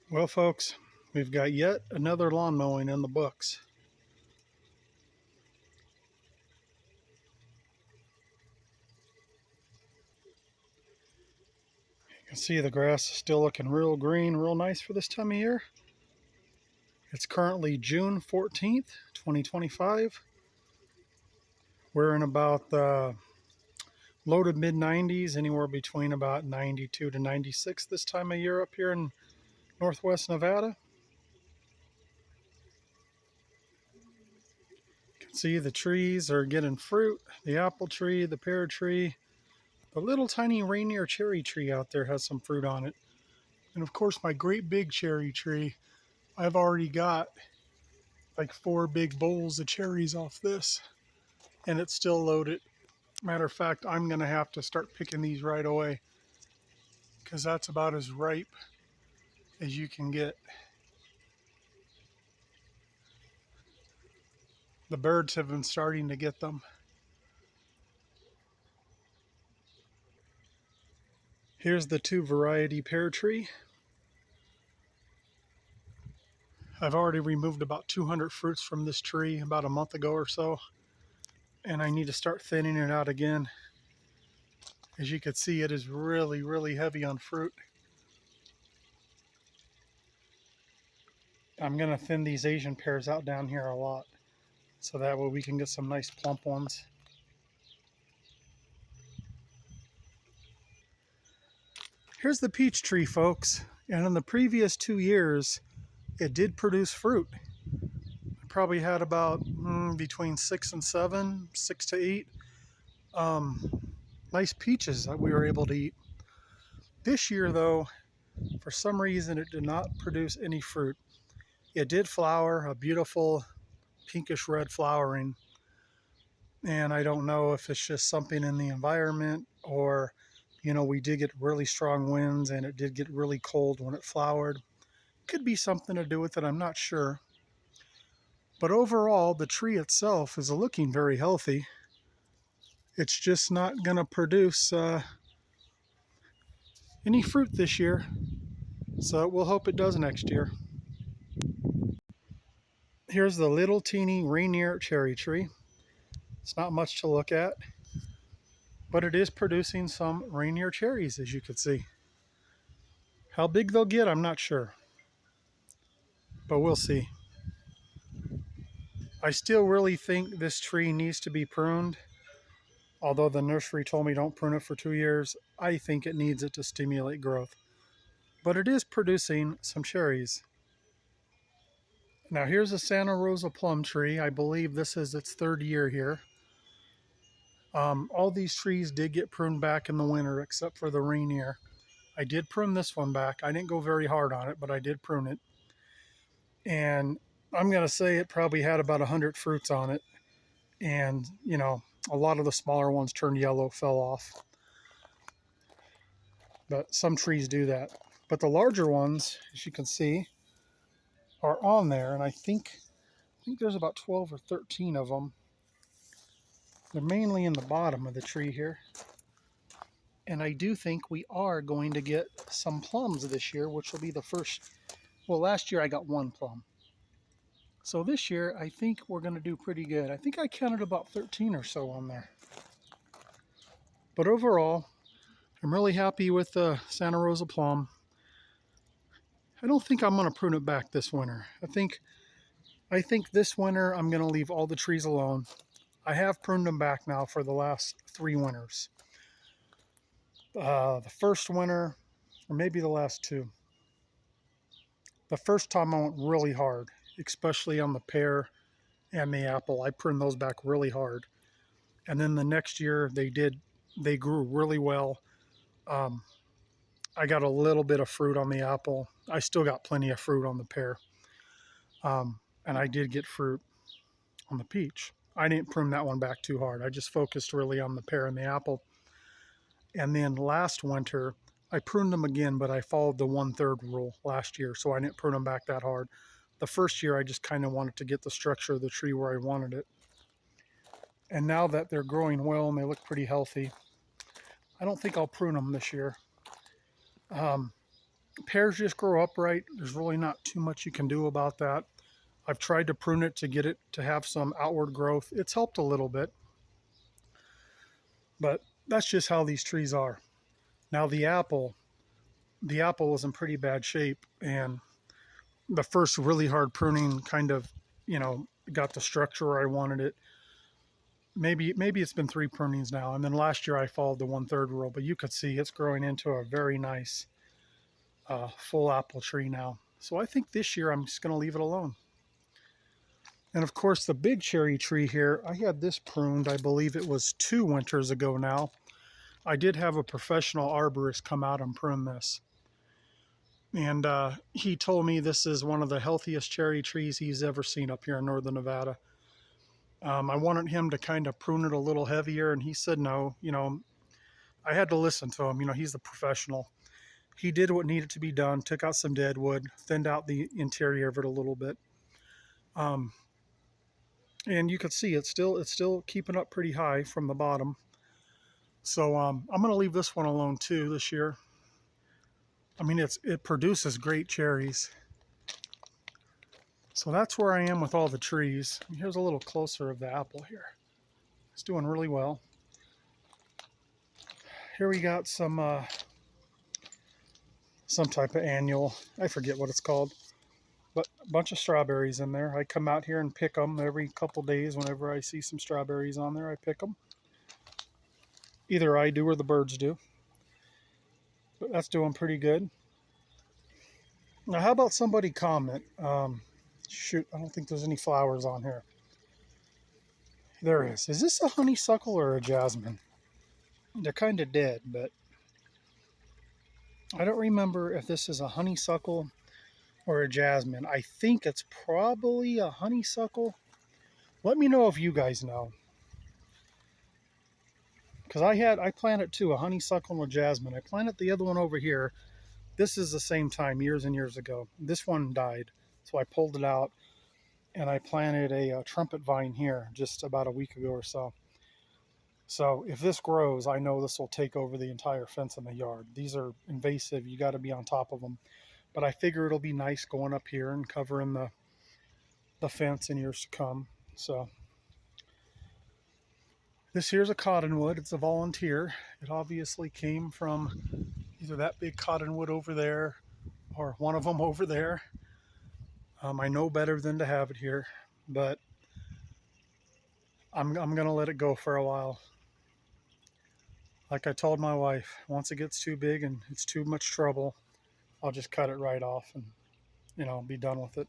Well, folks, we've got yet another lawn mowing in the books. You can see the grass is still looking real green, real nice for this time of year. It's currently June 14th, 2025. We're in about the low to mid 90s, anywhere between about 92 to 96 this time of year up here in northwest Nevada. You can see the trees are getting fruit. The apple tree, the pear tree, the little tiny Rainier cherry tree out there has some fruit on it. And of course, my great big cherry tree. I've already got like 4 big bowls of cherries off this, and it's still loaded. Matter of fact, I'm going to have to start picking these right away because that's about as ripe as you can get. The birds have been starting to get them. Here's the 2 variety pear tree. I've already removed about 200 fruits from this tree about a month ago or so, and I need to start thinning it out again. As you can see, it is really, really heavy on fruit. I'm going to thin these Asian pears out down here a lot, so that way we can get some nice plump ones. Here's the peach tree, folks, and in the previous 2 years it did produce fruit. I probably had about between 6 and 7, 6 to 8 nice peaches that we were able to eat. This year though, for some reason it did not produce any fruit. It did flower, a beautiful pinkish red flowering, and I don't know if it's just something in the environment, or we did get really strong winds and it did get really cold when it flowered. Could be something to do with it, I'm not sure. But overall, the tree itself is looking very healthy. It's just not going to produce any fruit this year, so we'll hope it does next year. Here's the little teeny Rainier cherry tree. It's not much to look at, but it is producing some Rainier cherries, as you can see. How big they'll get, I'm not sure, but we'll see. I still really think this tree needs to be pruned. Although the nursery told me don't prune it for 2 years, I think it needs it to stimulate growth. But it is producing some cherries. Now here's a Santa Rosa plum tree. I believe this is its 3rd year here. All these trees did get pruned back in the winter except for the Rainier. I did prune this one back. I didn't go very hard on it, but I did prune it. And I'm going to say it probably had about 100 fruits on it. And, a lot of the smaller ones turned yellow, fell off. But some trees do that. But the larger ones, as you can see, are on there. And I think there's about 12 or 13 of them. They're mainly in the bottom of the tree here. And I do think we are going to get some plums this year, which will be the first. Well, last year I got 1 plum. So this year I think we're going to do pretty good. I think I counted about 13 or so on there. But overall, I'm really happy with the Santa Rosa plum. I don't think I'm going to prune it back this winter. I think this winter I'm going to leave all the trees alone. I have pruned them back now for the last 3 winters. The first winter, or maybe the last 2. The first time I went really hard, especially on the pear and the apple. I pruned those back really hard. And then the next year they grew really well. I got a little bit of fruit on the apple. I still got plenty of fruit on the pear. And I did get fruit on the peach. I didn't prune that one back too hard. I just focused really on the pear and the apple. And then last winter, I pruned them again, but I followed the 1/3 rule last year, so I didn't prune them back that hard. The first year, I just kind of wanted to get the structure of the tree where I wanted it. And now that they're growing well and they look pretty healthy, I don't think I'll prune them this year. Pears just grow upright. There's really not too much you can do about that. I've tried to prune it to get it to have some outward growth. It's helped a little bit, but that's just how these trees are. Now the apple was in pretty bad shape, and the first really hard pruning kind of, got the structure where I wanted it. Maybe it's been 3 prunings now, and then last year I followed the 1/3 rule, but you could see it's growing into a very nice full apple tree now. So I think this year I'm just going to leave it alone. And of course, the big cherry tree here, I had this pruned, I believe it was 2 winters ago now. I did have a professional arborist come out and prune this. And he told me this is one of the healthiest cherry trees he's ever seen up here in northern Nevada. I wanted him to kind of prune it a little heavier, and he said no. I had to listen to him. He's the professional. He did what needed to be done, took out some dead wood, thinned out the interior of it a little bit. And you can see it's still keeping up pretty high from the bottom. So I'm going to leave this one alone too this year. I mean, it produces great cherries. So that's where I am with all the trees. Here's a little closer of the apple here. It's doing really well. Here we got some type of annual. I forget what it's called. But a bunch of strawberries in there. I come out here and pick them every couple days. Whenever I see some strawberries on there, I pick them. Either I do or the birds do. But that's doing pretty good. Now, how about somebody comment? Shoot, I don't think there's any flowers on here. There is. Is this a honeysuckle or a jasmine? They're kind of dead, but I don't remember if this is a honeysuckle or a jasmine. I think it's probably a honeysuckle. Let me know if you guys know. Because I planted two, a honeysuckle and a jasmine. I planted the other one over here. This is the same time, years and years ago. This one died, so I pulled it out, and I planted a trumpet vine here just about a week ago or so. So if this grows, I know this will take over the entire fence in the yard. These are invasive. You got to be on top of them. But I figure it'll be nice going up here and covering the fence in years to come. So this here's a cottonwood. It's a volunteer. It obviously came from either that big cottonwood over there or one of them over there. I know better than to have it here, but I'm going to let it go for a while. Like I told my wife, once it gets too big and it's too much trouble, I'll just cut it right off and, be done with it.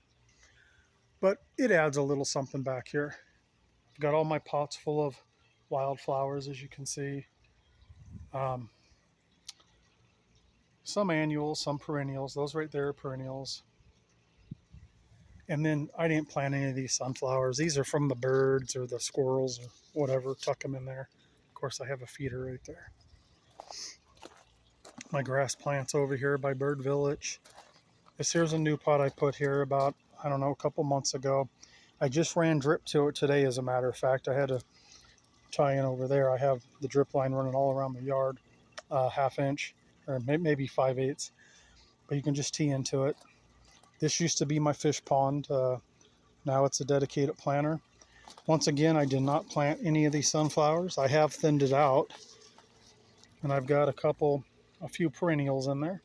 But it adds a little something back here. I've got all my pots full of wildflowers, as you can see. Some annuals, some perennials. Those right there are perennials. And then I didn't plant any of these sunflowers. These are from the birds or the squirrels or whatever. Tuck them in there. Of course, I have a feeder right there. My grass plants over here by Bird Village. This here's a new pot I put here about, I don't know, a couple months ago. I just ran drip to it today, as a matter of fact. I had to tie in over there. I have the drip line running all around the yard, 1/2 inch, or maybe 5/8. But you can just tee into it. This used to be my fish pond. Now it's a dedicated planter. Once again, I did not plant any of these sunflowers. I have thinned it out, and I've got a few perennials in there.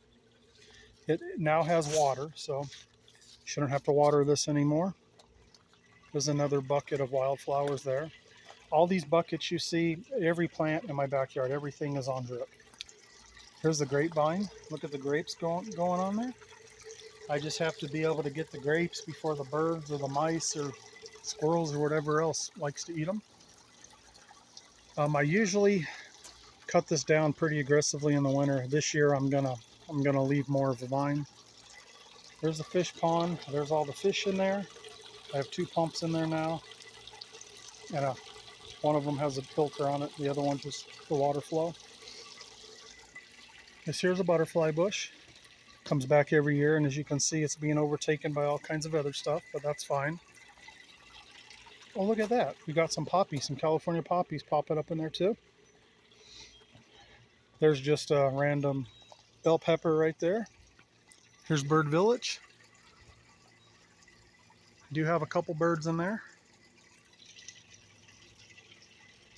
It now has water, so shouldn't have to water this anymore. There's another bucket of wildflowers there. All these buckets you see, every plant in my backyard, everything is on drip. Here's the grapevine. Look at the grapes going on there. I just have to be able to get the grapes before the birds or the mice or squirrels or whatever else likes to eat them. I usually cut this down pretty aggressively in the winter. This year I'm gonna leave more of the vine. There's the fish pond. There's all the fish in there. I have 2 pumps in there now, and one of them has a filter on it. The other one just the water flow. This here's a butterfly bush. Comes back every year, and as you can see, it's being overtaken by all kinds of other stuff, but that's fine. Oh, look at that. We got some poppies, some California poppies popping up in there too. There's just a random bell pepper right there. Here's Bird Village. I do have a couple birds in there.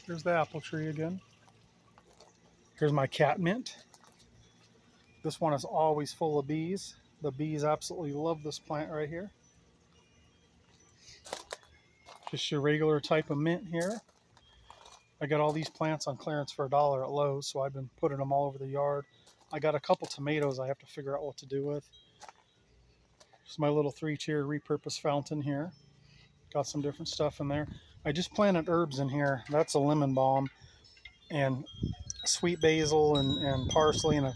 Here's the apple tree again. Here's my catmint. This one is always full of bees. The bees absolutely love this plant right here. Just your regular type of mint here. I got all these plants on clearance for $1 at Lowe's, so I've been putting them all over the yard. I got a couple tomatoes I have to figure out what to do with. Here's my little 3-tier repurposed fountain here. Got some different stuff in there. I just planted herbs in here. That's a lemon balm and sweet basil and parsley, and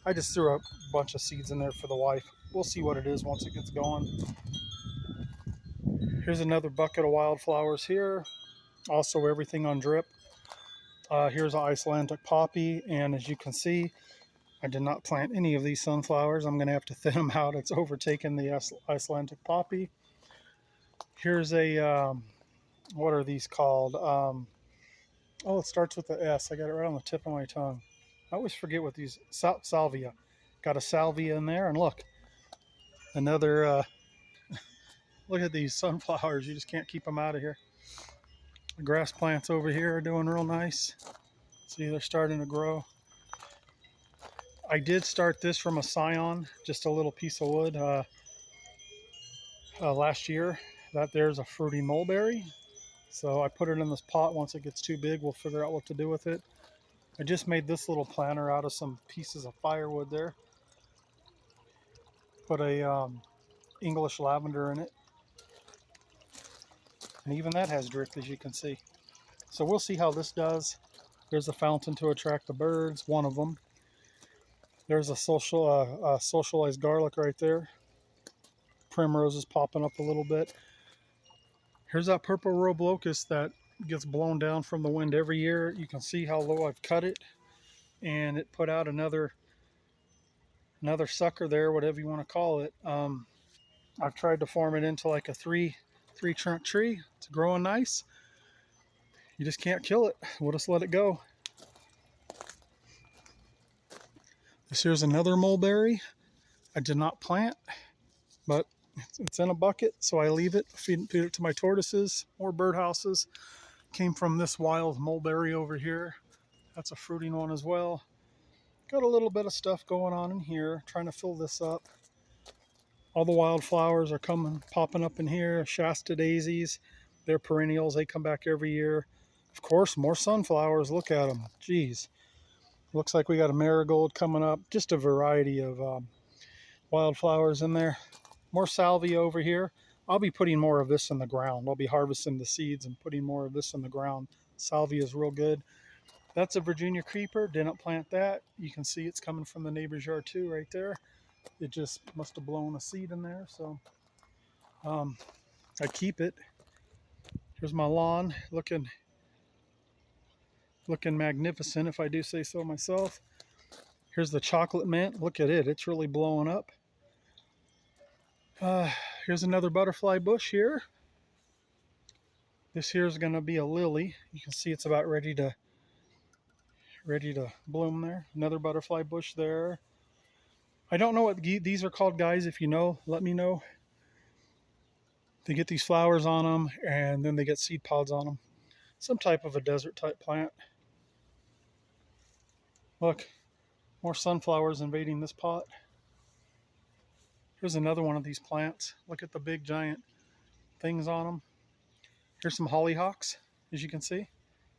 I just threw a bunch of seeds in there for the wife. We'll see what it is once it gets going. Here's another bucket of wildflowers here. Also everything on drip. Here's an Icelandic poppy, and as you can see, I did not plant any of these sunflowers. I'm going to have to thin them out. It's overtaken the Icelandic poppy. Here's a, what are these called? Oh, it starts with the S. I got it right on the tip of my tongue. I always forget what these, salvia. Got a salvia in there, and look, another, look at these sunflowers. You just can't keep them out of here. The grass plants over here are doing real nice. See, they're starting to grow. I did start this from a scion, just a little piece of wood last year. That there's a fruity mulberry. So I put it in this pot. Once it gets too big, we'll figure out what to do with it. I just made this little planter out of some pieces of firewood there. Put a English lavender in it. And even that has drip, as you can see. So we'll see how this does. There's a fountain to attract the birds, one of them. There's a socialized garlic right there. Primrose is popping up a little bit. Here's that purple robe locust that gets blown down from the wind every year. You can see how low I've cut it, and it put out another sucker there, whatever you want to call it. I've tried to form it into like a three trunk tree. It's growing nice. You just can't kill it. We'll just let it go. This here's another mulberry. I did not plant, but it's in a bucket, so I leave it, feed it to my tortoises. More birdhouses came from this wild mulberry over here. That's a fruiting one as well. Got a little bit of stuff going on in here, trying to fill this up. All the wildflowers are popping up in here. Shasta daisies, they're perennials. They come back every year. Of course, more sunflowers. Look at them. Geez. Looks like we got a marigold coming up. Just a variety of wildflowers in there. More salvia over here. I'll be putting more of this in the ground. I'll be harvesting the seeds and putting more of this in the ground. Salvia is real good. That's a Virginia creeper. Didn't plant that. You can see it's coming from the neighbor's yard too, right there. It just must have blown a seed in there, so I keep it. Here's my lawn, looking magnificent, if I do say so myself. Here's the chocolate mint. Look at it. It's really blowing up. Here's another butterfly bush here. This here is going to be a lily. You can see it's about ready to bloom there. Another butterfly bush there. I don't know what these are called, guys. If you know, let me know. They get these flowers on them, and then they get seed pods on them. Some type of a desert type plant. Look, more sunflowers invading this pot. Here's another one of these plants. Look at the big giant things on them. Here's some hollyhocks, as you can see,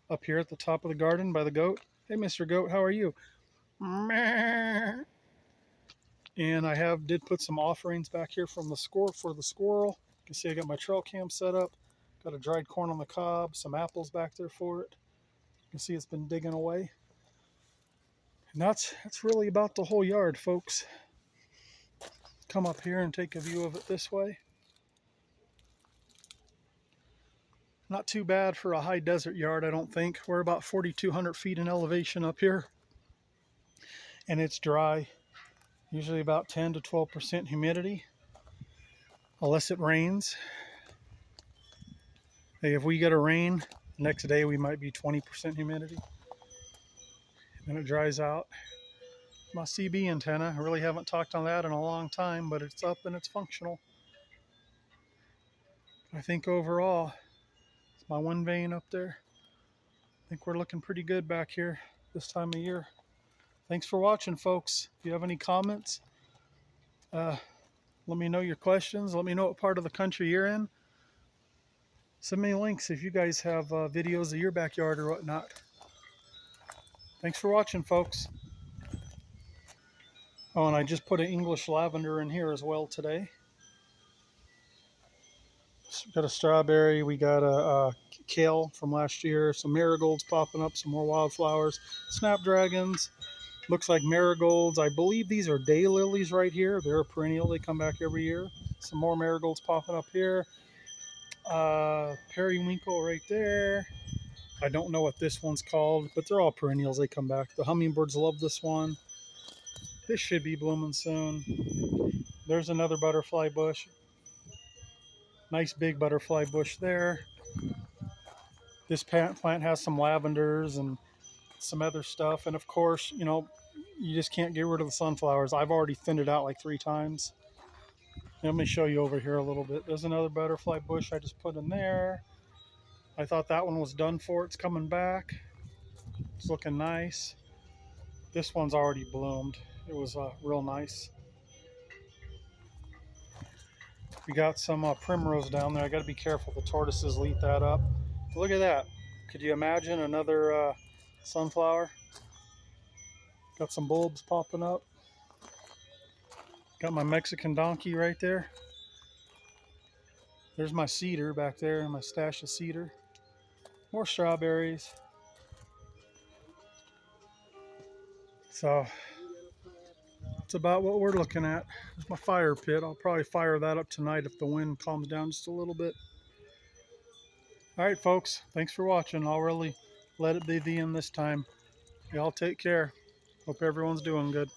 up here at the top of the garden by the goat. Hey, Mr. Goat, how are you? And I did put some offerings back here from the squirrel. You can see I got my trail cam set up. Got a dried corn on the cob, some apples back there for it. You can see it's been digging away. And that's really about the whole yard, folks. Come up here and take a view of it this way. Not too bad for a high desert yard, I don't think. We're about 4,200 feet in elevation up here. And it's dry. Usually about 10 to 12% humidity. Unless it rains. Hey, if we get a rain, next day we might be 20% humidity. Then it dries out. My CB antenna. I really haven't talked on that in a long time, but it's up and it's functional. I think overall, it's my wind vane up there. I think we're looking pretty good back here this time of year. Thanks for watching, folks. If you have any comments, let me know your questions. Let me know what part of the country you're in. Send me links if you guys have videos of your backyard or whatnot. Thanks for watching, folks. Oh, and I just put an English lavender in here as well today. We got a strawberry. We got a kale from last year. Some marigolds popping up. Some more wildflowers. Snapdragons. Looks like marigolds. I believe these are daylilies right here. They're a perennial. They come back every year. Some more marigolds popping up here. Periwinkle right there. I don't know what this one's called, but they're all perennials. They come back. The hummingbirds love this one. This should be blooming soon. There's another butterfly bush. Nice big butterfly bush there. This plant has some lavenders and some other stuff. And of course, you know, you just can't get rid of the sunflowers. I've already thinned it out like 3 times. Let me show you over here a little bit. There's another butterfly bush I just put in there. I thought that one was done for. It's coming back. It's looking nice. This one's already bloomed. It was real nice. We got some primrose down there. I got to be careful. The tortoises will eat that up. But look at that. Could you imagine another sunflower? Got some bulbs popping up. Got my Mexican donkey right there. There's my cedar back there, my stash of cedar. More strawberries. So that's about what we're looking at. There's my fire pit. I'll probably fire that up tonight if the wind calms down just a little bit. All right, folks. Thanks for watching. I'll really let it be the end this time. Y'all take care. Hope everyone's doing good.